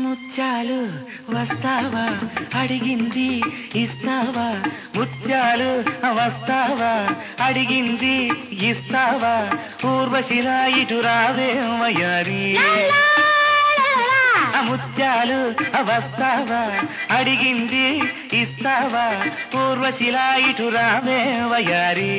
ముత్యాలు వస్తావా అడిగింది ఇస్తావా ముత్యాలు వస్తావా అడిగింది ఇస్తావా ఊర్వశిలా ఇటు రావే వయ్యారి ముత్యాలు వస్తావా అడిగింది ఇస్తావా ఊర్వశిలా ఇటు రావే వయ్యారి